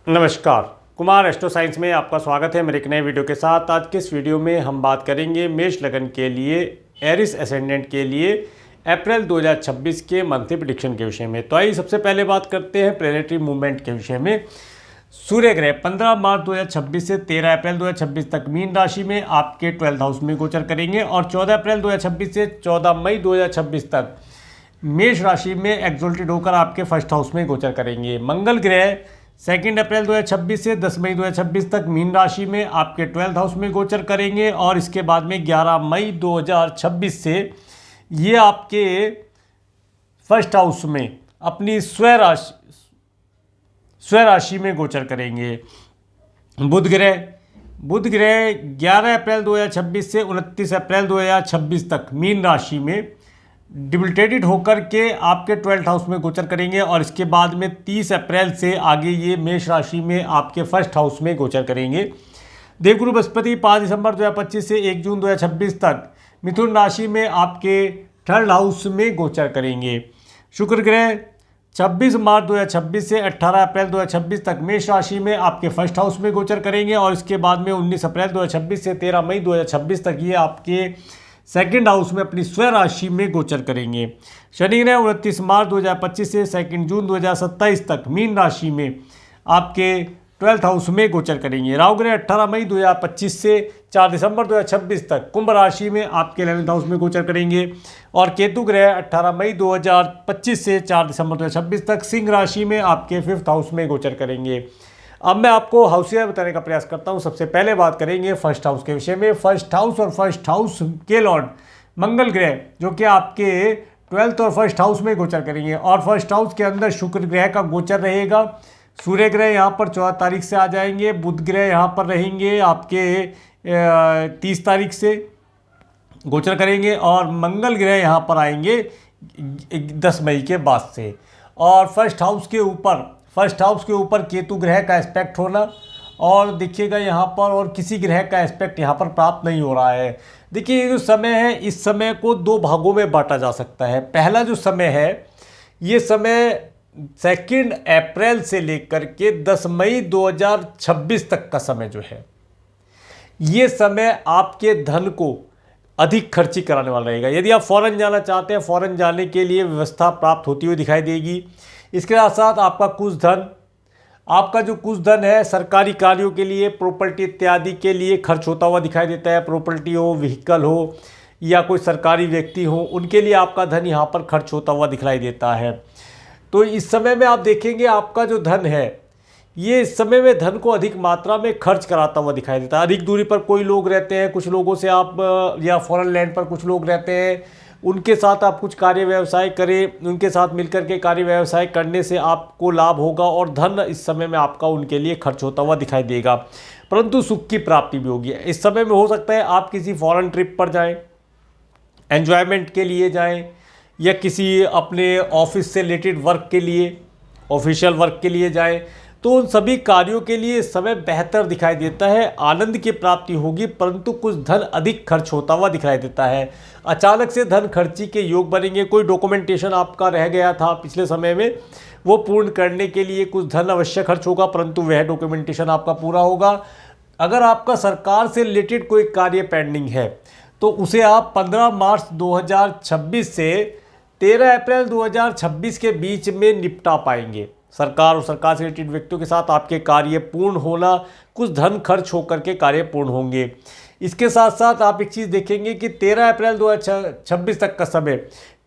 नमस्कार, Kumar astro science में आपका स्वागत है मेरे एक नए वीडियो के साथ। आज के इस वीडियो में हम बात करेंगे मेष लगन के लिए, एरिस एसेंडेंट के लिए अप्रैल 2026 के मंथली प्रेडिक्शन के विषय में। तो आइए सबसे पहले बात करते हैं प्लैनेटरी मूवमेंट के विषय में। सूर्य ग्रह 15 मार्च 2026 से 13 अप्रैल 2026 तक मीन राशि में आपके 12th हाउस में गोचर करेंगे और 14 अप्रैल 2026 से 14 मई 2026 तक मेष राशि में एक्सोल्टेड होकर आपके फर्स्ट हाउस में गोचर करेंगे। मंगल ग्रह 2 अप्रैल 2026 से 10 मई 2026 तक मीन राशि में आपके 12th हाउस में गोचर करेंगे और इसके बाद में 11 मई 2026 से ये आपके फर्स्ट हाउस में अपनी स्व राशि में गोचर करेंगे। बुध ग्रह 11 अप्रैल 2026 से 29 अप्रैल 2026 तक मीन राशि में डिबिलिटेटेड होकर के आपके 12th हाउस में गोचर करेंगे और इसके बाद में 30 अप्रैल से आगे ये मेष राशि में आपके फर्स्ट हाउस में गोचर करेंगे। देवगुरु बृहस्पति 5 दिसंबर 2025 से 1 जून 2026 तक मिथुन राशि में आपके 3rd हाउस में गोचर करेंगे। शुक्र ग्रह 26 मार्च 2026 से 18 अप्रैल 2026 तक मेष राशि में आपके फर्स्ट हाउस में गोचर करेंगे और इसके बाद में 19 अप्रैल 2026 से 13 मई 2026 तक ये आपके 2nd हाउस में अपनी स्व राशि में गोचर करेंगे। शनि ग्रह 29 मार्च 2025 से 2 जून 2027 तक मीन राशि में आपके 12th हाउस में गोचर करेंगे। राहु ग्रह 18 मई 2025 से 4 दिसंबर 2026 तक कुंभ राशि में आपके 11th हाउस में गोचर करेंगे और केतु ग्रह 18 मई 2025 से 4 दिसंबर 2026 तक सिंह राशि में आपके 5th हाउस में गोचर करेंगे। अब मैं आपको हाउसियर बताने का प्रयास करता हूं। सबसे पहले बात करेंगे फर्स्ट हाउस के विषय में। फर्स्ट हाउस और फर्स्ट हाउस के लॉर्ड मंगल ग्रह जो कि आपके 12th और फर्स्ट हाउस में गोचर करेंगे और फर्स्ट हाउस के अंदर शुक्र ग्रह का गोचर रहेगा। सूर्य ग्रह यहाँ पर 14 तारीख से आ जाएंगे। बुध ग्रह यहाँ पर रहेंगे आपके 30 तारीख से गोचर करेंगे और मंगल ग्रह यहाँ पर आएंगे 10 मई के बाद से। और फर्स्ट हाउस के ऊपर केतु ग्रह का एस्पेक्ट होना और देखिएगा यहाँ पर और किसी ग्रह का एस्पेक्ट यहाँ पर प्राप्त नहीं हो रहा है। देखिए ये जो समय है, इस समय को 2 भागों में बांटा जा सकता है। पहला जो समय है, ये समय 2 अप्रैल से लेकर के 10 मई 2026 तक का समय जो है, ये समय आपके धन को अधिक खर्ची कराने वाला रहेगा। यदि आप फॉरेन जाना चाहते हैं, फॉरेन जाने के लिए व्यवस्था प्राप्त होती हुई दिखाई देगी। इसके साथ साथ आपका जो कुछ धन है सरकारी कार्यों के लिए, प्रॉपर्टी इत्यादि के लिए खर्च होता हुआ दिखाई देता है। प्रॉपर्टी हो, व्हीकल हो या कोई सरकारी व्यक्ति हो, उनके लिए आपका धन यहाँ पर खर्च होता हुआ दिखाई देता है। तो इस समय में आप देखेंगे आपका जो धन है, ये इस समय में धन को अधिक मात्रा में खर्च कराता हुआ दिखाई देता है। अधिक दूरी पर कोई लोग रहते हैं, कुछ लोगों से आप या फॉरेन लैंड पर कुछ लोग रहते हैं, उनके साथ आप कुछ कार्य व्यवसाय करें, उनके साथ मिलकर के कार्य व्यवसाय करने से आपको लाभ होगा और धन इस समय में आपका उनके लिए खर्च होता हुआ दिखाई देगा। परंतु सुख की प्राप्ति भी होगी। इस समय में हो सकता है आप किसी फॉरेन ट्रिप पर जाएं, एंजॉयमेंट के लिए जाएं या किसी अपने ऑफिस से रिलेटेड वर्क के लिए, ऑफिशियल वर्क के लिए जाएं, तो उन सभी कार्यों के लिए समय बेहतर दिखाई देता है। आनंद की प्राप्ति होगी परंतु कुछ धन अधिक खर्च होता हुआ दिखाई देता है। अचानक से धन खर्ची के योग बनेंगे। कोई डॉक्यूमेंटेशन आपका रह गया था पिछले समय में, वो पूर्ण करने के लिए कुछ धन अवश्य खर्च होगा परंतु वह डॉक्यूमेंटेशन आपका पूरा होगा। अगर आपका सरकार से रिलेटेड कोई कार्य पेंडिंग है तो उसे आप 15 मार्च 2026 से 13 अप्रैल 2026 के बीच में निपटा पाएंगे। सरकार और सरकार से रिलेटेड व्यक्तियों के साथ आपके कार्य पूर्ण होना, कुछ धन खर्च होकर के कार्य पूर्ण होंगे। इसके साथ साथ आप एक चीज़ देखेंगे कि 13 अप्रैल 2026 तक का समय,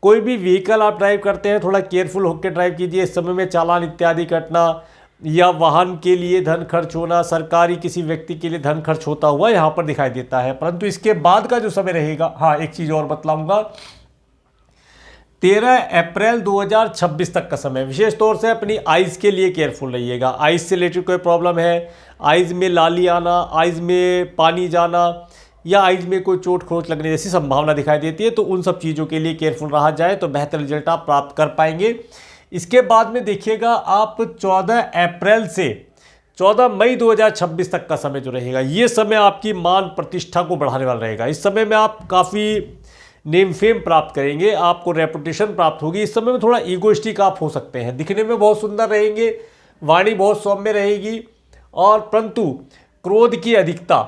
कोई भी व्हीकल आप ड्राइव करते हैं थोड़ा केयरफुल होकर ड्राइव कीजिए। इस समय में चालान इत्यादि कटना या वाहन के लिए धन खर्च होना, सरकारी किसी व्यक्ति के लिए धन खर्च होता हुआ यहाँ पर दिखाई देता है। परंतु इसके बाद का जो समय रहेगा, हाँ एक चीज़ और बतलाऊँगा, 13 अप्रैल 2026 तक का समय विशेष तौर से अपनी आइज़ के लिए केयरफुल रहिएगा। आइज़ से रिलेटेड कोई प्रॉब्लम है, आइज़ में लाली आना, आइज़ में पानी जाना या आइज़ में कोई चोट खरोच लगने जैसी संभावना दिखाई देती है, तो उन सब चीज़ों के लिए केयरफुल रहा जाए तो बेहतर रिजल्ट आप प्राप्त कर पाएंगे। इसके बाद में देखिएगा आप 14 अप्रैल से 14 मई 2026 तक का समय जो रहेगा, ये समय आपकी मान प्रतिष्ठा को बढ़ाने वाला रहेगा। इस समय में आप काफ़ी नेम फेम प्राप्त करेंगे, आपको रेपुटेशन प्राप्त होगी। इस समय में थोड़ा ईगोइस्टिक आप हो सकते हैं, दिखने में बहुत सुंदर रहेंगे वाणी बहुत सौम्य रहेगी, और परंतु क्रोध की अधिकता,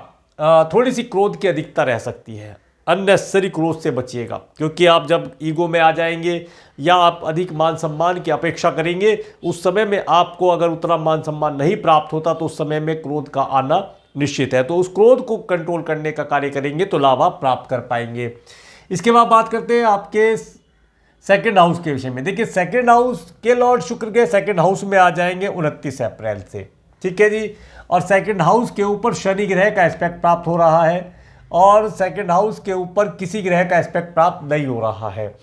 थोड़ी सी क्रोध की अधिकता रह सकती है। अननेसेसरी क्रोध से बचिएगा, क्योंकि आप जब ईगो में आ जाएंगे या आप अधिक मान सम्मान की अपेक्षा करेंगे, उस समय में आपको अगर उतना मान सम्मान नहीं प्राप्त होता तो उस समय में क्रोध का आना निश्चित है। तो उस क्रोध को कंट्रोल करने का कार्य करेंगे तो लाभ आप प्राप्त कर पाएंगे। इसके बाद बात करते हैं आपके सेकंड हाउस के विषय में। देखिए, सेकंड हाउस के लॉर्ड शुक्र के सेकंड हाउस में आ जाएंगे 29 अप्रैल से, ठीक है जी। और सेकंड हाउस के ऊपर शनि ग्रह का एस्पेक्ट प्राप्त हो रहा है, और सेकंड हाउस के ऊपर किसी ग्रह का एस्पेक्ट प्राप्त नहीं हो रहा है।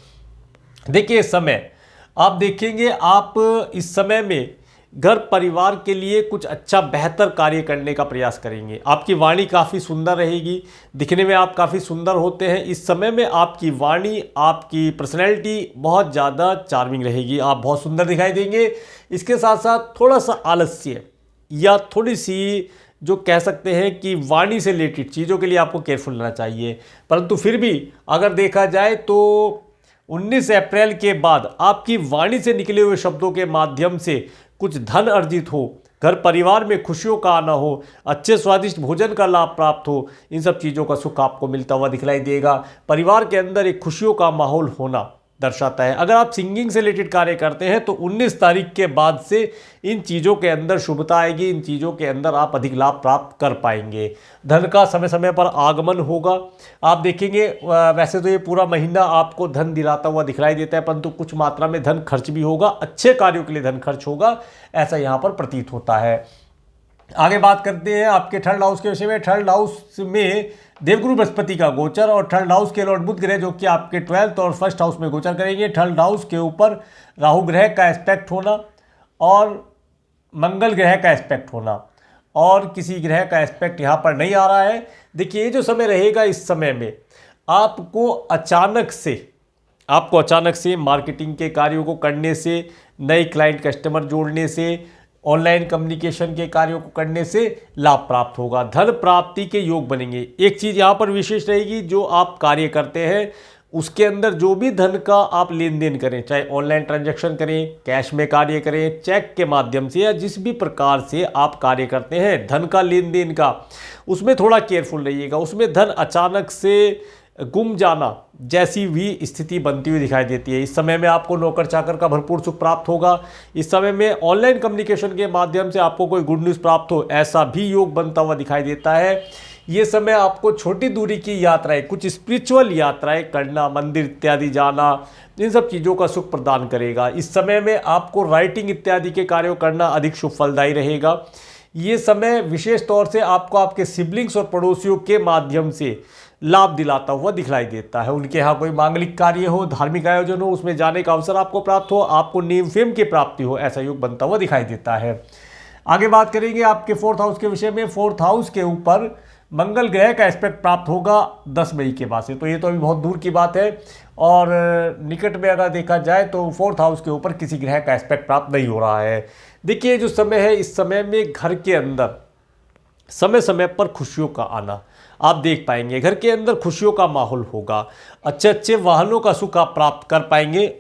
देखिए, इस समय आप देखेंगे, आप इस समय में घर परिवार के लिए कुछ अच्छा बेहतर कार्य करने का प्रयास करेंगे। आपकी वाणी काफ़ी सुंदर रहेगी, दिखने में आप काफ़ी सुंदर होते हैं। इस समय में आपकी वाणी, आपकी पर्सनैलिटी बहुत ज़्यादा चार्मिंग रहेगी, आप बहुत सुंदर दिखाई देंगे। इसके साथ साथ थोड़ा सा आलस्य या थोड़ी सी जो कह सकते हैं कि वाणी से रिलेटेड चीज़ों के लिए आपको केयरफुल रहना चाहिए। परंतु फिर भी अगर देखा जाए तो 19 अप्रैल के बाद आपकी वाणी से निकले हुए शब्दों के माध्यम से कुछ धन अर्जित हो, घर परिवार में खुशियों का आना हो, अच्छे स्वादिष्ट भोजन का लाभ प्राप्त हो, इन सब चीज़ों का सुख आपको मिलता हुआ दिखलाई देगा। परिवार के अंदर एक खुशियों का माहौल होना दर्शाता है। अगर आप सिंगिंग से रिलेटेड कार्य करते हैं तो 19 तारीख के बाद से इन चीज़ों के अंदर शुभता आएगी, इन चीज़ों के अंदर आप अधिक लाभ प्राप्त कर पाएंगे। धन का समय समय पर आगमन होगा। आप देखेंगे, वैसे तो ये पूरा महीना आपको धन दिलाता हुआ दिखलाई देता है, परंतु कुछ मात्रा में धन खर्च भी होगा, अच्छे कार्यों के लिए धन खर्च होगा, ऐसा यहाँ पर प्रतीत होता है। आगे बात करते हैं आपके थर्ड हाउस के विषय में। थर्ड हाउस में देवगुरु बृहस्पति का गोचर, और थर्ड हाउस के लॉर्ड बुध ग्रह जो कि आपके 12th और फर्स्ट हाउस में गोचर करेंगे। थर्ड हाउस के ऊपर राहु ग्रह का एस्पेक्ट होना और मंगल ग्रह का एस्पेक्ट होना, और किसी ग्रह का एस्पेक्ट यहाँ पर नहीं आ रहा है। देखिए, ये जो समय रहेगा, इस समय में आपको अचानक से मार्केटिंग के कार्यों को करने से, नए क्लाइंट कस्टमर जोड़ने से, ऑनलाइन कम्युनिकेशन के कार्यों को करने से लाभ प्राप्त होगा। धन प्राप्ति के योग बनेंगे। एक चीज़ यहाँ पर विशेष रहेगी, जो आप कार्य करते हैं उसके अंदर जो भी धन का आप लेन देन करें, चाहे ऑनलाइन ट्रांजैक्शन करें, कैश में कार्य करें, चेक के माध्यम से, या जिस भी प्रकार से आप कार्य करते हैं धन का लेन देन का, उसमें थोड़ा केयरफुल रहिएगा। उसमें धन अचानक से गुम जाना जैसी भी स्थिति बनती हुई दिखाई देती है। इस समय में आपको नौकर चाकर का भरपूर सुख प्राप्त होगा। इस समय में ऑनलाइन कम्युनिकेशन के माध्यम से आपको कोई गुड न्यूज़ प्राप्त हो, ऐसा भी योग बनता हुआ दिखाई देता है। ये समय आपको छोटी दूरी की यात्राएं, कुछ स्पिरिचुअल यात्राएं करना, मंदिर इत्यादि जाना, इन सब चीज़ों का सुख प्रदान करेगा। इस समय में आपको राइटिंग इत्यादि के कार्यों करना अधिक शुभ फलदायी रहेगा। ये समय विशेष तौर से आपको आपके सिबलिंग्स और पड़ोसियों के माध्यम से लाभ दिलाता हुआ दिखलाई देता है। उनके यहाँ कोई मांगलिक कार्य हो, धार्मिक आयोजन हो, उसमें जाने का अवसर आपको प्राप्त हो, आपको नेम फेम की प्राप्ति हो, ऐसा योग बनता हुआ दिखाई देता है। आगे बात करेंगे आपके फोर्थ हाउस के विषय में। फोर्थ हाउस के ऊपर मंगल ग्रह का एस्पेक्ट प्राप्त होगा 10 मई के बाद से, तो ये तो अभी बहुत दूर की बात है। और निकट में अगर देखा जाए तो फोर्थ हाउस के ऊपर किसी ग्रह का एस्पेक्ट प्राप्त नहीं हो रहा है। देखिए, जो समय है, इस समय में घर के अंदर समय समय पर खुशियों का आना आप देख पाएंगे। घर के अंदर खुशियों का माहौल होगा, अच्छे अच्छे वाहनों का सुख आप प्राप्त कर पाएंगे।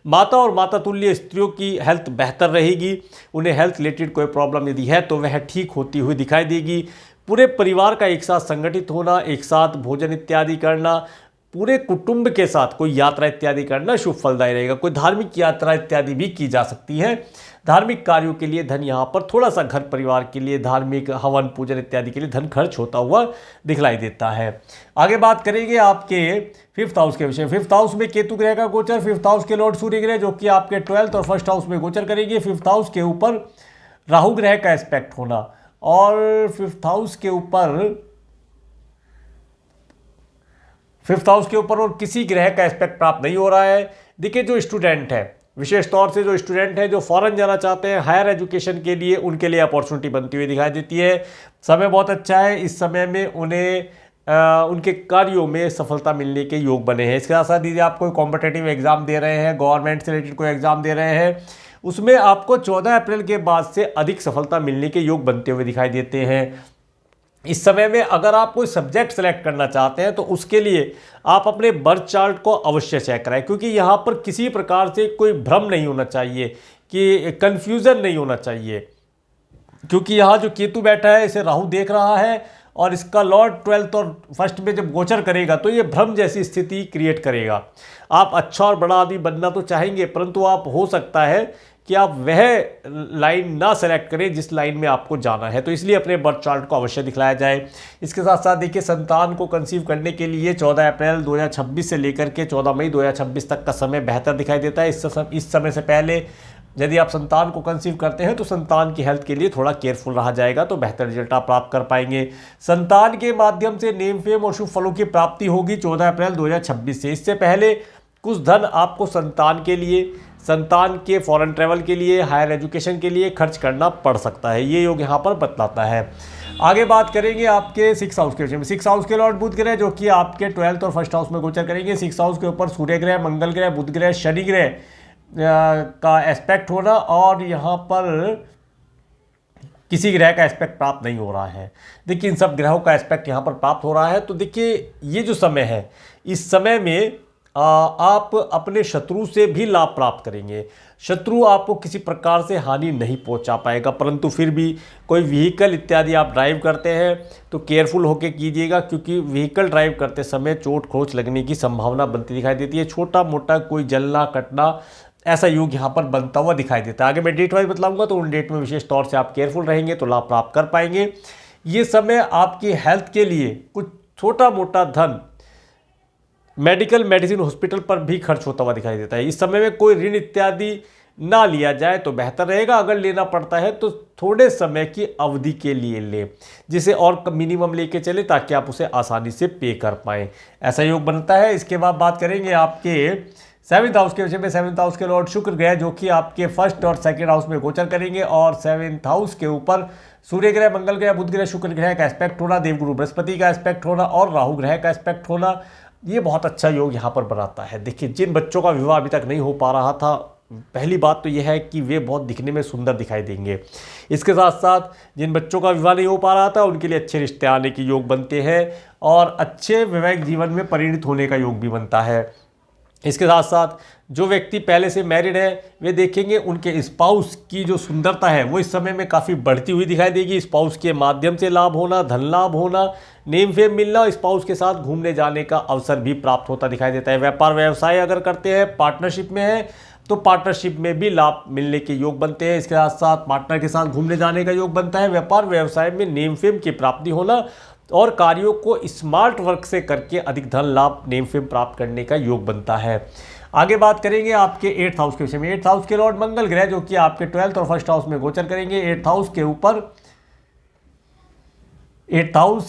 माता और माता तुल्य स्त्रियों की हेल्थ बेहतर रहेगी। उन्हें हेल्थ रिलेटेड कोई प्रॉब्लम यदि है तो वह ठीक होती हुई दिखाई देगी। पूरे परिवार का एक साथ संगठित होना, एक साथ भोजन इत्यादि करना, पूरे कुटुंब के साथ कोई यात्रा इत्यादि करना शुभ फलदायी रहेगा। कोई धार्मिक यात्रा इत्यादि भी की जा सकती है। धार्मिक कार्यों के लिए धन यहाँ पर थोड़ा सा घर परिवार के लिए धार्मिक हवन पूजन इत्यादि के लिए धन खर्च होता हुआ दिखलाई देता है। आगे बात करेंगे आपके फिफ्थ हाउस के विषय। फिफ्थ हाउस में केतु ग्रह का गोचर, फिफ्थ हाउस के लॉर्ड सूर्य ग्रह जो कि आपके 12th और फर्स्ट हाउस में गोचर करेंगे। फिफ्थ हाउस के ऊपर राहु ग्रह का एस्पेक्ट होना, और फिफ्थ हाउस के ऊपर और किसी ग्रह का एस्पेक्ट प्राप्त नहीं हो रहा है। देखिए, जो स्टूडेंट है, विशेष तौर से जो स्टूडेंट है जो फॉरेन जाना चाहते हैं हायर एजुकेशन के लिए, उनके लिए अपॉर्चुनिटी बनती हुई दिखाई देती है। समय बहुत अच्छा है। इस समय में उन्हें उनके कार्यों में सफलता मिलने के योग बने हैं। इसके साथ साथ यदि आप कोई कॉम्पिटिटिव एग्जाम दे रहे हैं, गवर्नमेंट से रिलेटेड कोई एग्जाम दे रहे हैं, उसमें आपको 14 अप्रैल के बाद से अधिक सफलता मिलने के योग बनते हुए दिखाई देते हैं। इस समय में अगर आप कोई सब्जेक्ट सेलेक्ट करना चाहते हैं तो उसके लिए आप अपने बर्थ चार्ट को अवश्य चेक कराएं, क्योंकि यहाँ पर किसी प्रकार से कोई भ्रम नहीं होना चाहिए कि कन्फ्यूज़न नहीं होना चाहिए, क्योंकि यहाँ जो केतु बैठा है इसे राहु देख रहा है और इसका लॉर्ड 12th और फर्स्ट में जब गोचर करेगा तो ये भ्रम जैसी स्थिति क्रिएट करेगा। आप अच्छा और बड़ा आदमी बनना तो चाहेंगे, परंतु आप हो सकता है कि आप वह लाइन ना सेलेक्ट करें जिस लाइन में आपको जाना है, तो इसलिए अपने बर्थ चार्ट को अवश्य दिखलाया जाए। इसके साथ साथ देखिए, संतान को कंसीव करने के लिए 14 अप्रैल 2026 से लेकर के 14 मई 2026 तक का समय बेहतर दिखाई देता है। इस समय से पहले यदि आप संतान को कंसीव करते हैं तो संतान की हेल्थ के लिए थोड़ा केयरफुल रहा जाएगा, तो बेहतर रिजल्ट आप प्राप्त कर पाएंगे। संतान के माध्यम से नेम फेम और शुभ फलों की प्राप्ति होगी 14 अप्रैल 2026 से। इससे पहले कुछ धन आपको संतान के लिए, संतान के फॉरेन ट्रैवल के लिए, हायर एजुकेशन के लिए खर्च करना पड़ सकता है, ये योग यहाँ पर बतलाता है। आगे बात करेंगे आपके 6 हाउस के विषय में। 6 हाउस के लॉर्ड बुध ग्रह जो कि आपके 12th और फर्स्ट हाउस में गोचर करेंगे। 6 हाउस के ऊपर सूर्य ग्रह, मंगल ग्रह, बुध ग्रह, शनि ग्रह का एस्पेक्ट होना, और यहाँ पर किसी ग्रह का एस्पेक्ट प्राप्त नहीं हो रहा है। देखिए, इन सब ग्रहों का एस्पेक्ट यहाँ पर प्राप्त हो रहा है, तो देखिए ये जो समय है, इस समय में आप अपने शत्रु से भी लाभ प्राप्त करेंगे। शत्रु आपको किसी प्रकार से हानि नहीं पहुंचा पाएगा, परंतु फिर भी कोई व्हीकल इत्यादि आप ड्राइव करते हैं तो केयरफुल होकर कीजिएगा, क्योंकि व्हीकल ड्राइव करते समय चोट खरोच लगने की संभावना बनती दिखाई देती है। छोटा मोटा कोई जलना कटना ऐसा योग यहाँ पर बनता हुआ दिखाई देता है। आगे मैं डेट वाइज बतलाऊंगा, तो उन डेट में विशेष तौर से आप केयरफुल रहेंगे तो लाभ प्राप्त कर पाएंगे। ये समय आपकी हेल्थ के लिए कुछ छोटा मोटा धन मेडिकल, मेडिसिन, हॉस्पिटल पर भी खर्च होता हुआ दिखाई देता है। इस समय में कोई ऋण इत्यादि ना लिया जाए तो बेहतर रहेगा। अगर लेना पड़ता है तो थोड़े समय की अवधि के लिए ले, जिसे और मिनिमम लेके चले ताकि आप उसे आसानी से पे कर पाएँ, ऐसा योग बनता है। इसके बाद बात करेंगे आपके 7th हाउस के विषय में। 7th हाउस के लॉर्ड शुक्र ग्रह जो कि आपके फर्स्ट और सेकंड हाउस में गोचर करेंगे, और 7th हाउस के ऊपर सूर्य ग्रह, मंगल ग्रह, बुध ग्रह, शुक्र ग्रह का एस्पेक्ट होना, देवगुरु बृहस्पति का एस्पेक्ट होना और राहु ग्रह का एस्पेक्ट होना, ये बहुत अच्छा योग यहाँ पर बनाता है। देखिए, जिन बच्चों का विवाह अभी तक नहीं हो पा रहा था, पहली बात तो यह है कि वे बहुत दिखने में सुंदर दिखाई देंगे। इसके साथ साथ जिन बच्चों का विवाह नहीं हो पा रहा था उनके लिए अच्छे रिश्ते आने के योग बनते हैं और अच्छे वैवाहिक जीवन में परिणित होने का योग भी बनता है। इसके साथ साथ जो व्यक्ति पहले से मैरिड है वे देखेंगे उनके स्पाउस की जो सुंदरता है वो इस समय में काफ़ी बढ़ती हुई दिखाई देगी। स्पाउस के माध्यम से लाभ होना, धन लाभ होना, नेम फेम मिलना, स्पाउस के साथ घूमने जाने का अवसर भी प्राप्त होता दिखाई देता है। व्यापार व्यवसाय अगर करते हैं, पार्टनरशिप में है तो पार्टनरशिप में भी लाभ मिलने के योग बनते हैं। इसके साथ साथ पार्टनर के साथ घूमने जाने का योग बनता है। व्यापार व्यवसाय में नेम फेम की प्राप्ति होना और कार्यों को स्मार्ट वर्क से करके अधिक धन लाभ, नेम फेम प्राप्त करने का योग बनता है। आगे बात करेंगे आपके 8th हाउस के विषय में। 8th हाउस के लॉर्ड मंगल ग्रह जो कि आपके 12th और फर्स्ट हाउस में गोचर करेंगे। 8th हाउस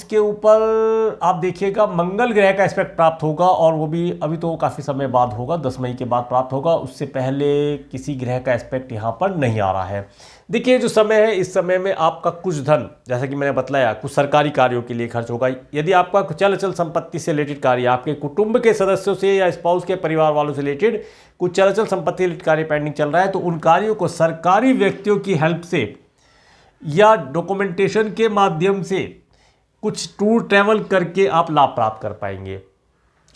के ऊपर आप देखिएगा मंगल ग्रह का एस्पेक्ट प्राप्त होगा और वो भी अभी तो काफ़ी समय बाद होगा, 10 मई के बाद प्राप्त होगा। उससे पहले किसी ग्रह का एस्पेक्ट यहाँ पर नहीं आ रहा है। देखिए, जो समय है इस समय में आपका कुछ धन, जैसा कि मैंने बतलाया, कुछ सरकारी कार्यों के लिए खर्च होगा। यदि आपका चल अचल संपत्ति से रिलेटेड कार्य, आपके कुटुंब के सदस्यों से या स्पाउस के परिवार वालों से रिलेटेड कुछ चल अचल संपत्ति रिलेटेड कार्य पेंडिंग चल रहा है तो उन कार्यों को सरकारी व्यक्तियों की हेल्प से या डॉक्यूमेंटेशन के माध्यम से कुछ टूर ट्रैवल करके आप लाभ प्राप्त कर पाएंगे।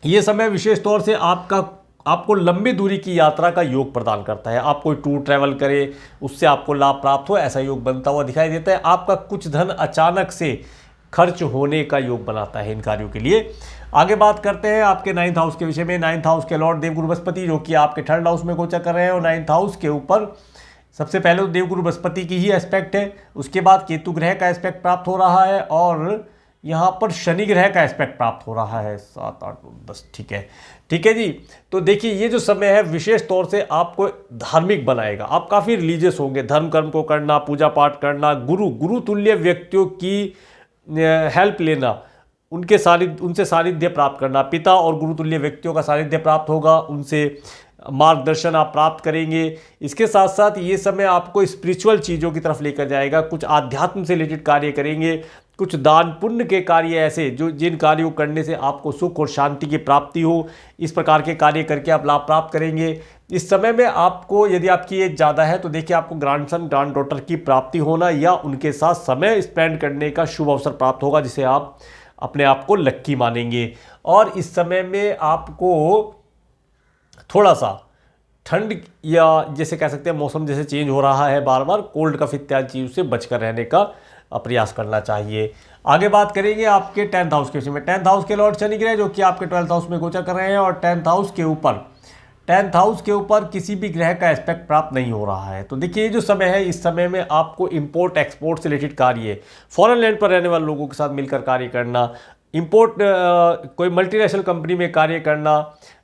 ये समय विशेष तौर से आपको लंबी दूरी की यात्रा का योग प्रदान करता है। आप कोई टूर ट्रैवल करें, उससे आपको लाभ प्राप्त हो, ऐसा योग बनता हुआ दिखाई देता है। आपका कुछ धन अचानक से खर्च होने का योग बनाता है इन कार्यों के लिए। आगे बात करते हैं आपके 9th हाउस के विषय में। 9th हाउस के लॉर्ड देवगुरु बृहस्पति जो कि आपके 3rd हाउस में गोचर कर रहे हैं और 9th हाउस के ऊपर सबसे पहले तो देवगुरु बृहस्पति की ही एस्पेक्ट है, उसके बाद केतु ग्रह का एस्पेक्ट प्राप्त हो रहा है और यहाँ पर शनि ग्रह का एस्पेक्ट प्राप्त हो रहा है। 7, 8, 10, ठीक है जी। तो देखिए, ये जो समय है विशेष तौर से आपको धार्मिक बनाएगा। आप काफ़ी रिलीजियस होंगे, धर्म कर्म को करना, पूजा पाठ करना, गुरु तुल्य व्यक्तियों की हेल्प लेना, उनसे सानिध्य प्राप्त करना, पिता और गुरुतुल्य व्यक्तियों का सानिध्य प्राप्त होगा, उनसे मार्गदर्शन आप प्राप्त करेंगे। इसके साथ साथ ये समय आपको स्पिरिचुअल चीज़ों की तरफ लेकर जाएगा। कुछ आध्यात्म से रिलेटेड कार्य करेंगे, कुछ दान पुण्य के कार्य ऐसे जिन कार्यों करने से आपको सुख और शांति की प्राप्ति हो, इस प्रकार के कार्य करके आप लाभ प्राप्त करेंगे। इस समय में आपको, यदि आपकी एज ज़्यादा है तो देखिए आपको ग्रैंडसन ग्रैंड डॉटर की प्राप्ति होना या उनके साथ समय स्पेंड करने का शुभ अवसर प्राप्त होगा, जिसे आप अपने आप को लक्की मानेंगे। और इस समय में आपको थोड़ा सा ठंड या जैसे कह सकते हैं मौसम जैसे चेंज हो रहा है बार बार, कोल्ड कफ इत्यादि चीज़ों से बचकर रहने का प्रयास करना चाहिए। आगे बात करेंगे आपके 10th हाउस के विषय में। 10th हाउस के लॉर्ड शनि ग्रह जो कि आपके 12th हाउस में गोचर कर रहे हैं, और 10th हाउस के ऊपर किसी भी ग्रह का एस्पेक्ट प्राप्त नहीं हो रहा है। तो देखिए, ये जो समय है, इस समय में आपको इंपोर्ट एक्सपोर्ट से रिलेटेड कार्य, फॉरेन लैंड पर रहने वाले लोगों के साथ मिलकर कार्य करना, इंपोर्ट कोई मल्टीनेशनल कंपनी में कार्य करना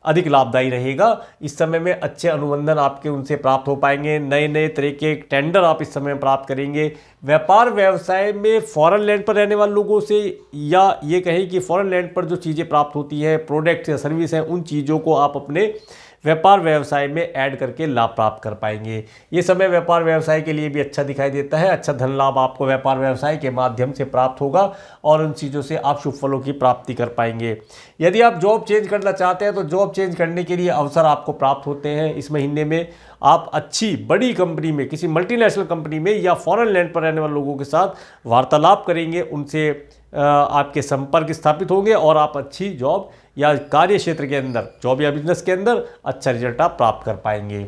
अधिक लाभदायी रहेगा। इस समय में अच्छे अनुबंधन आपके उनसे प्राप्त हो पाएंगे, नए नए तरह के टेंडर आप इस समय में प्राप्त करेंगे। व्यापार व्यवसाय में फॉरेन लैंड पर रहने वाले लोगों से, या ये कहें कि फॉरेन लैंड पर जो चीज़ें प्राप्त होती है, प्रोडक्ट्स या सर्विस हैं, उन चीज़ों को आप अपने व्यापार व्यवसाय में ऐड करके लाभ प्राप्त कर पाएंगे। ये समय व्यापार व्यवसाय के लिए भी अच्छा दिखाई देता है। अच्छा धन लाभ आपको व्यापार व्यवसाय के माध्यम से प्राप्त होगा और उन चीज़ों से आप शुभ फलों की प्राप्ति कर पाएंगे। यदि आप जॉब चेंज करना चाहते हैं तो जॉब चेंज करने के लिए अवसर आपको प्राप्त होते हैं। इस महीने में आप अच्छी बड़ी कंपनी में, किसी मल्टीनेशनल कंपनी में या फॉरेन लैंड पर रहने वाले लोगों के साथ वार्तालाप करेंगे, उनसे आपके संपर्क स्थापित होंगे और आप अच्छी जॉब या कार्य क्षेत्र के अंदर, जॉब या बिजनेस के अंदर अच्छा रिजल्ट आप प्राप्त कर पाएंगे।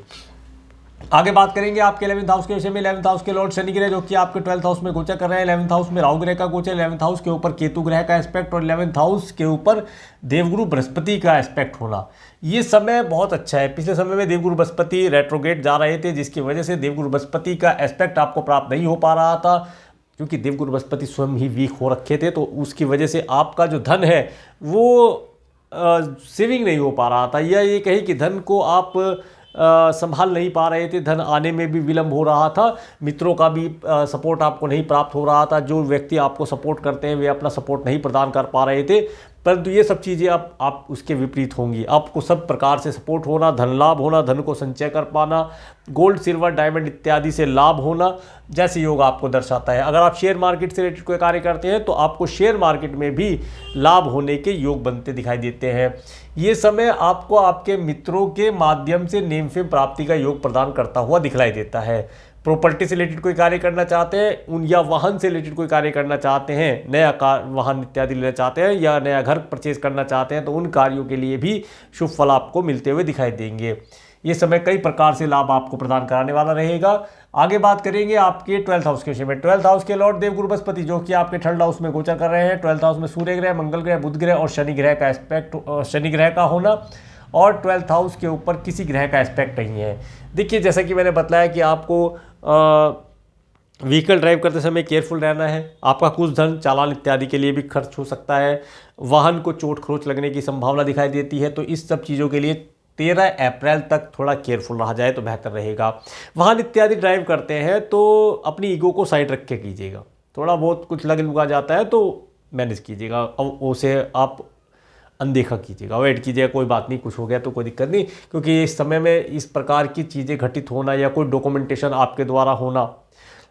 आगे बात करेंगे आपके 11th हाउस के विषय में। 11th हाउस के लॉर्ड शनि ग्रह जो कि आपके 12th हाउस में गोचर कर रहे हैं। 11th हाउस में राहु ग्रह का गोचर, 11th हाउस के ऊपर केतु ग्रह का एस्पेक्ट और 11th हाउस के ऊपर देवगुरु बृहस्पति का एस्पेक्ट होना। ये समय बहुत अच्छा है। पिछले समय में देवगुरु बृहस्पति रेट्रोगेट जा रहे थे, जिसकी वजह से देवगुरु बृहस्पति का एस्पेक्ट आपको प्राप्त नहीं हो पा रहा था, क्योंकि देवगुरु बृहस्पति स्वयं ही वीक हो रखे थे। तो उसकी वजह से आपका जो धन है वो सेविंग नहीं हो पा रहा था, या ये कहीं कि धन को आप संभाल नहीं पा रहे थे, धन आने में भी विलंब हो रहा था, मित्रों का भी सपोर्ट आपको नहीं प्राप्त हो रहा था, जो व्यक्ति आपको सपोर्ट करते हैं वे अपना सपोर्ट नहीं प्रदान कर पा रहे थे। परंतु ये सब चीज़ें अब आप उसके विपरीत होंगी। आपको सब प्रकार से सपोर्ट होना, धन लाभ होना, धन को संचय कर पाना, गोल्ड सिल्वर डायमंड इत्यादि से लाभ होना, जैसे योग आपको दर्शाता है। अगर आप शेयर मार्केट से रिलेटेड कोई कार्य करते हैं तो आपको शेयर मार्केट में भी लाभ होने के योग बनते दिखाई देते हैं। ये समय आपको आपके मित्रों के माध्यम से नेम फेम प्राप्ति का योग प्रदान करता हुआ दिखलाई देता है। प्रॉपर्टी से रिलेटेड कोई कार्य करना चाहते हैं उन, या वाहन से रिलेटेड कोई कार्य करना चाहते हैं, नया कार वाहन इत्यादि लेना चाहते हैं या नया घर परचेज करना चाहते हैं, तो उन कार्यों के लिए भी शुभ फल आपको मिलते हुए दिखाई देंगे। ये समय कई प्रकार से लाभ आपको प्रदान कराने वाला रहेगा। आगे बात करेंगे आपके 12th हाउस के विषय में। 12th हाउस के लॉर्ड देवगुरु बृहस्पति जो कि आपके 3rd हाउस में गोचर कर रहे हैं। 12th हाउस में सूर्य ग्रह, मंगल ग्रह, बुध ग्रह और शनि ग्रह का एस्पेक्ट, शनि ग्रह का होना, और 12th हाउस के ऊपर किसी ग्रह का एस्पेक्ट नहीं है। देखिए, जैसा कि मैंने बताया कि आपको व्हीकल ड्राइव करते समय केयरफुल रहना है। आपका कुछ धन चालान इत्यादि के लिए भी खर्च हो सकता है। वाहन को चोट खरोच लगने की संभावना दिखाई देती है, तो इस सब चीज़ों के लिए 13 अप्रैल तक थोड़ा केयरफुल रहा जाए तो बेहतर रहेगा। वाहन इत्यादि ड्राइव करते हैं तो अपनी ईगो को साइड रख के कीजिएगा। थोड़ा बहुत कुछ लग लुगा जाता है तो मैनेज कीजिएगा, अब उसे आप अनदेखा कीजिएगा, अवॉइड कीजिएगा। कोई बात नहीं, कुछ हो गया तो कोई दिक्कत नहीं, क्योंकि इस समय में इस प्रकार की चीज़ें घटित होना या कोई डॉक्यूमेंटेशन आपके द्वारा होना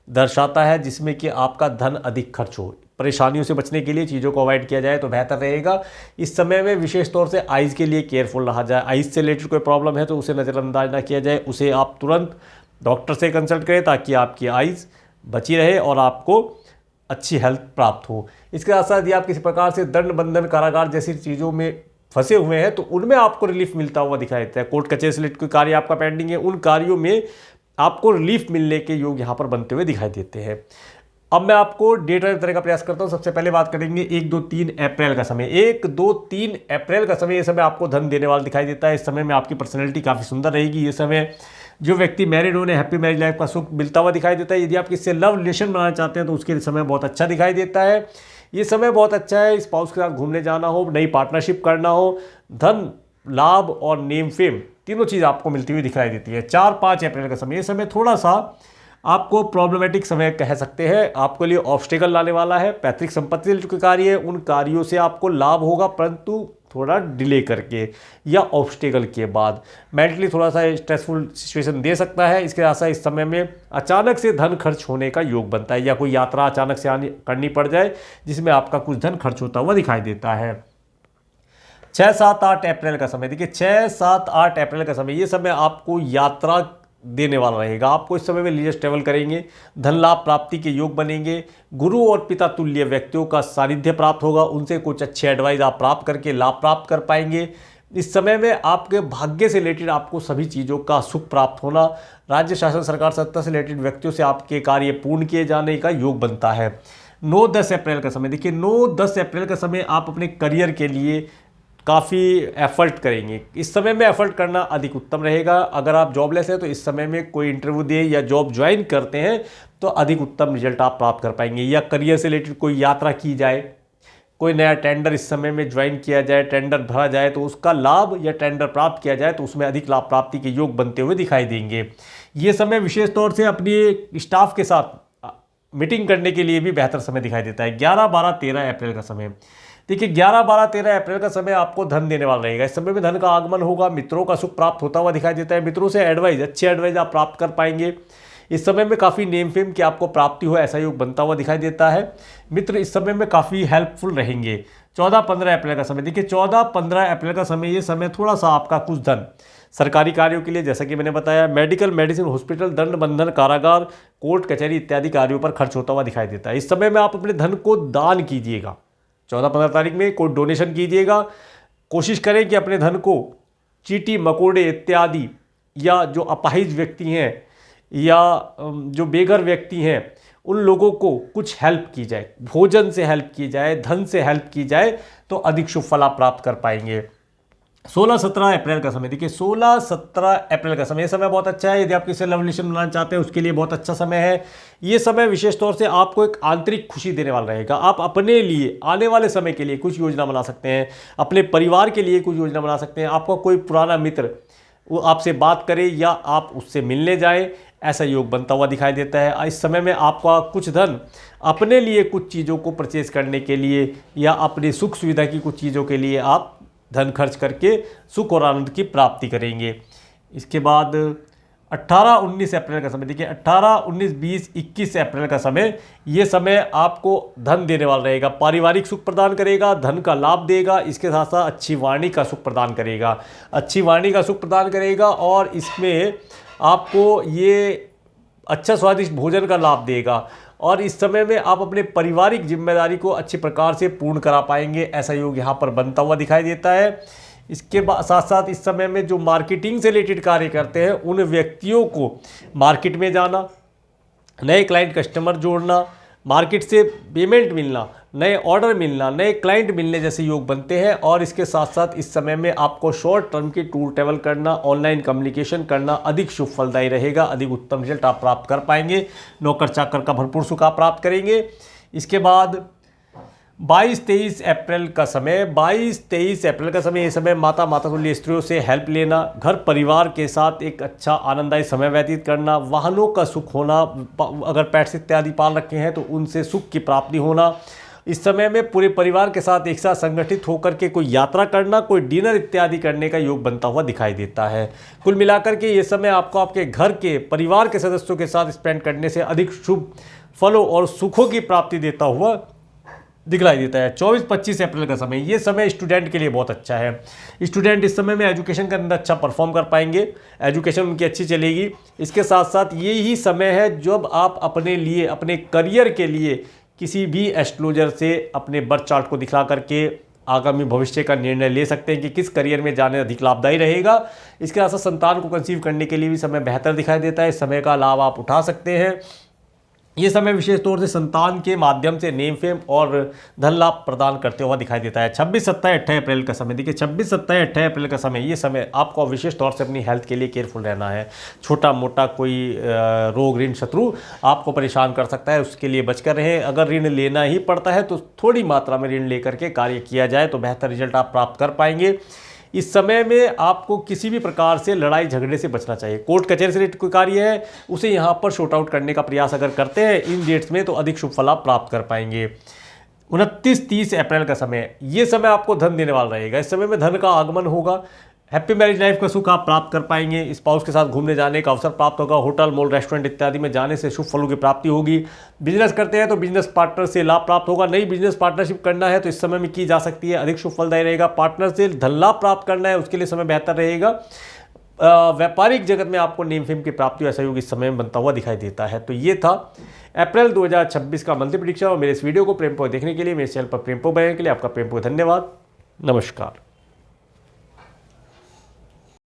दर्शाता है जिसमें कि आपका धन अधिक खर्च हो। परेशानियों से बचने के लिए चीज़ों को अवॉइड किया जाए तो बेहतर रहेगा। इस समय में विशेष तौर से आइज़ के लिए केयरफुल रहा जाए। आइज़ से रिलेटेड कोई प्रॉब्लम है तो उसे नज़रअंदाज ना किया जाए, उसे आप तुरंत डॉक्टर से कंसल्ट करें ताकि आपकी आइज़ बची रहे और आपको अच्छी हेल्थ प्राप्त हो। इसके साथ साथ यदि आप किसी प्रकार से दंड बंधन कारागार जैसी चीज़ों में फंसे हुए हैं तो उनमें आपको रिलीफ मिलता हुआ दिखाई देता है। कोर्ट कचहरी से रिलेटेड कोई कार्य आपका पेंडिंग है, उन कार्यों में आपको रिलीफ मिलने के योग यहाँ पर बनते हुए दिखाई देते हैं। अब मैं आपको डेट देने का प्रयास करता हूँ। सबसे पहले बात करेंगे 1, 2, 3 अप्रैल का समय। 1, 2, 3 अप्रैल का समय, ये समय आपको धन देने वाला दिखाई देता है। इस समय में आपकी पर्सनैलिटी काफ़ी सुंदर रहेगी। ये समय जो व्यक्ति मैरिड होने, हैप्पी मैरिज लाइफ का सुख मिलता हुआ दिखाई देता है। यदि आप किससे लव रिलेशन बनाना चाहते हैं तो उसके समय बहुत अच्छा दिखाई देता है। ये समय बहुत अच्छा है। स्पाउस के साथ घूमने जाना हो, नई पार्टनरशिप करना हो, धन लाभ और नेम फेम तीनों चीज़ आपको मिलती हुई दिखाई देती है। 4, 5 अप्रैल का समय, ये समय थोड़ा सा आपको प्रॉब्लमेटिक समय कह सकते हैं, आपके लिए ऑब्स्टेकल लाने वाला है। पैतृक संपत्ति से जो कार्य है उन कार्यों से आपको लाभ होगा, परंतु थोड़ा डिले करके या ऑब्स्टेकल के बाद। मेंटली थोड़ा सा स्ट्रेसफुल सिचुएशन दे सकता है। इसके साथ इस समय में अचानक से धन खर्च होने का योग बनता है, या कोई यात्रा अचानक से करनी पड़ जाए जिसमें आपका कुछ धन खर्च होता हुआ दिखाई देता है। 6, 7, 8 अप्रैल का समय, देखिए 6, 7, 8 अप्रैल का समय, ये समय आपको यात्रा देने वाला रहेगा। आपको इस समय में लीजर ट्रैवल करेंगे, धन लाभ प्राप्ति के योग बनेंगे, गुरु और पिता तुल्य व्यक्तियों का सानिध्य प्राप्त होगा, उनसे कुछ अच्छे एडवाइस आप प्राप्त करके लाभ प्राप्त कर पाएंगे। इस समय में आपके भाग्य से रिलेटेड आपको सभी चीज़ों का सुख प्राप्त होना, राज्य शासन सरकार सत्ता से रिलेटेड व्यक्तियों से आपके कार्य पूर्ण किए जाने का योग बनता है। 9-10 अप्रैल का समय, देखिए 9-10 अप्रैल का समय आप अपने करियर के लिए काफ़ी एफर्ट करेंगे। इस समय में एफर्ट करना अधिक उत्तम रहेगा। अगर आप जॉबलेस हैं तो इस समय में कोई इंटरव्यू दें या जॉब ज्वाइन करते हैं तो अधिक उत्तम रिजल्ट आप प्राप्त कर पाएंगे। या करियर से रिलेटेड कोई यात्रा की जाए, कोई नया टेंडर इस समय में ज्वाइन किया जाए, टेंडर भरा जाए तो उसका लाभ, या टेंडर प्राप्त किया जाए तो उसमें अधिक लाभ प्राप्ति के योग बनते हुए दिखाई देंगे। ये समय विशेष तौर से अपनी स्टाफ के साथ मीटिंग करने के लिए भी बेहतर समय दिखाई देता है। 11, 12, 13 अप्रैल का समय, देखिए 11, 12, 13 अप्रैल का समय आपको धन देने वाला रहेगा। इस समय में धन का आगमन होगा, मित्रों का सुख प्राप्त होता हुआ दिखाई देता है। मित्रों से एडवाइस, अच्छे एडवाइस आप प्राप्त कर पाएंगे। इस समय में काफ़ी नेम फेम की आपको प्राप्ति हो, ऐसा योग बनता हुआ दिखाई देता है। मित्र इस समय में काफ़ी हेल्पफुल रहेंगे। 14, 15 अप्रैल का समय, देखिए 14, 15 अप्रैल का समय, ये समय थोड़ा सा आपका कुछ धन सरकारी कार्यों के लिए, जैसा कि मैंने बताया, मेडिकल, मेडिसिन, हॉस्पिटल, दंड बंधन, कारागार, कोर्ट कचहरी इत्यादि कार्यों पर खर्च होता हुआ दिखाई देता है। इस समय में आप अपने धन को दान कीजिएगा। 14-15 तारीख में कोई डोनेशन कीजिएगा। कोशिश करें कि अपने धन को चींटी मकोड़े इत्यादि, या जो अपाहिज व्यक्ति हैं या जो बेघर व्यक्ति हैं, उन लोगों को कुछ हेल्प की जाए, भोजन से हेल्प की जाए, धन से हेल्प की जाए तो अधिक शुभ फल आप प्राप्त कर पाएंगे। 16-17 अप्रैल का समय, देखिए 16-17 अप्रैल का समय, ये समय बहुत अच्छा है। यदि आप किसी लव रिलेशन बनाना चाहते हैं उसके लिए बहुत अच्छा समय है। ये समय विशेष तौर से आपको एक आंतरिक खुशी देने वाला रहेगा। आप अपने लिए आने वाले समय के लिए कुछ योजना बना सकते हैं, अपने परिवार के लिए कुछ योजना बना सकते हैं। आपका कोई पुराना मित्र वो आपसे बात करे या आप उससे मिलने जाएं, ऐसा योग बनता हुआ दिखाई देता है। इस समय में आपका कुछ धन अपने लिए कुछ चीज़ों को परचेज करने के लिए या अपनी सुख सुविधा की कुछ चीज़ों के लिए आप धन खर्च करके सुख और आनंद की प्राप्ति करेंगे। इसके बाद 18-19 अप्रैल का समय, देखिए 18, 19, 20, 21 अप्रैल का समय, ये समय आपको धन देने वाला रहेगा। पारिवारिक सुख प्रदान करेगा, धन का लाभ देगा, इसके साथ साथ अच्छी वाणी का सुख प्रदान करेगा, अच्छी वाणी का सुख प्रदान करेगा। और इसमें आपको ये अच्छा स्वादिष्ट भोजन का लाभ देगा। और इस समय में आप अपने पारिवारिक जिम्मेदारी को अच्छी प्रकार से पूर्ण करा पाएंगे, ऐसा योग यहाँ पर बनता हुआ दिखाई देता है। इसके साथ साथ इस समय में जो मार्केटिंग से रिलेटेड कार्य करते हैं उन व्यक्तियों को मार्केट में जाना, नए क्लाइंट कस्टमर जोड़ना, मार्केट से पेमेंट मिलना, नए ऑर्डर मिलना, नए क्लाइंट मिलने जैसे योग बनते हैं। और इसके साथ साथ इस समय में आपको शॉर्ट टर्म की टूर ट्रैवल करना, ऑनलाइन कम्युनिकेशन करना अधिक शुभ फलदायी रहेगा। अधिक उत्तम रिजल्ट आप प्राप्त कर पाएंगे। नौकर चाकर का भरपूर सुख आप प्राप्त करेंगे। इसके बाद 22-23 अप्रैल का समय, 22-23 अप्रैल का समय, ये समय माता तुल्य स्त्रियों से हेल्प लेना, घर परिवार के साथ एक अच्छा आनंददायी समय व्यतीत करना, वाहनों का सुख होना, अगर पेट्स इत्यादि पाल रखे हैं तो उनसे सुख की प्राप्ति होना। इस समय में पूरे परिवार के साथ एक साथ संगठित होकर के कोई यात्रा करना, कोई डिनर इत्यादि करने का योग बनता हुआ दिखाई देता है। कुल मिलाकर के ये समय आपको आपके घर के परिवार के सदस्यों के साथ स्पेंड करने से अधिक शुभ फलों और सुखों की प्राप्ति देता हुआ दिखलाई देता है। 24-25 अप्रैल का समय, ये समय स्टूडेंट के लिए बहुत अच्छा है। स्टूडेंट इस समय में एजुकेशन के अंदर अच्छा परफॉर्म कर पाएंगे, एजुकेशन उनकी अच्छी चलेगी। इसके साथ साथ ये ही समय है जब आप अपने लिए, अपने करियर के लिए किसी भी एस्ट्रोलॉजर से अपने बर्थ चार्ट को दिखला करके आगामी भविष्य का निर्णय ले सकते हैं कि किस करियर में जाने अधिक लाभदायी रहेगा। इसके साथ साथ संतान को कंसीव करने के लिए भी समय बेहतर दिखाई देता है। इस समय का लाभ आप उठा सकते हैं। ये समय विशेष तौर से संतान के माध्यम से नेम फेम और धन लाभ प्रदान करते हुआ दिखाई देता है। 26, 27, 28 अप्रैल का समय, देखिए 26, 27, 28 अप्रैल का समय, ये समय आपको विशेष तौर से अपनी हेल्थ के लिए केयरफुल रहना है। छोटा मोटा कोई रोग, ऋण, शत्रु आपको परेशान कर सकता है, उसके लिए बचकर रहें। अगर ऋण लेना ही पड़ता है तो थोड़ी मात्रा में ऋण लेकर के कार्य किया जाए तो बेहतर रिजल्ट आप प्राप्त कर पाएंगे। इस समय में आपको किसी भी प्रकार से लड़ाई झगड़े से बचना चाहिए। कोर्ट कचहरी से रिलेटेड कोई कार्य है उसे यहाँ पर शॉर्ट आउट करने का प्रयास अगर करते हैं इन डेट्स में तो अधिक शुभ फल आप प्राप्त कर पाएंगे। 29-30 अप्रैल का समय, ये समय आपको धन देने वाला रहेगा। इस समय में धन का आगमन होगा, हैप्पी मैरिज लाइफ का सुख आप प्राप्त कर पाएंगे। स्पाउस के साथ घूमने जाने का अवसर प्राप्त होगा। होटल, मॉल, रेस्टोरेंट इत्यादि में जाने से शुभ फलों की प्राप्ति होगी। बिजनेस करते हैं तो बिजनेस पार्टनर से लाभ प्राप्त होगा। नई बिजनेस पार्टनरशिप करना है तो इस समय में की जा सकती है, अधिक शुभ फलदायी रहेगा। पार्टनर से धन लाभ प्राप्त करना है उसके लिए समय बेहतर रहेगा। व्यापारिक जगत में आपको नेम फेम की प्राप्ति ऐसा योग इस समय में बनता हुआ दिखाई देता है। तो ये था अप्रैल 2026 का मंथली प्रेडिक्शन। और मेरे इस वीडियो को प्रेमपूर्वक देखने के लिए, मेरे चैनल पर प्रेमपूर्वक बनने के लिए आपका प्रेमपूर्वक धन्यवाद। नमस्कार।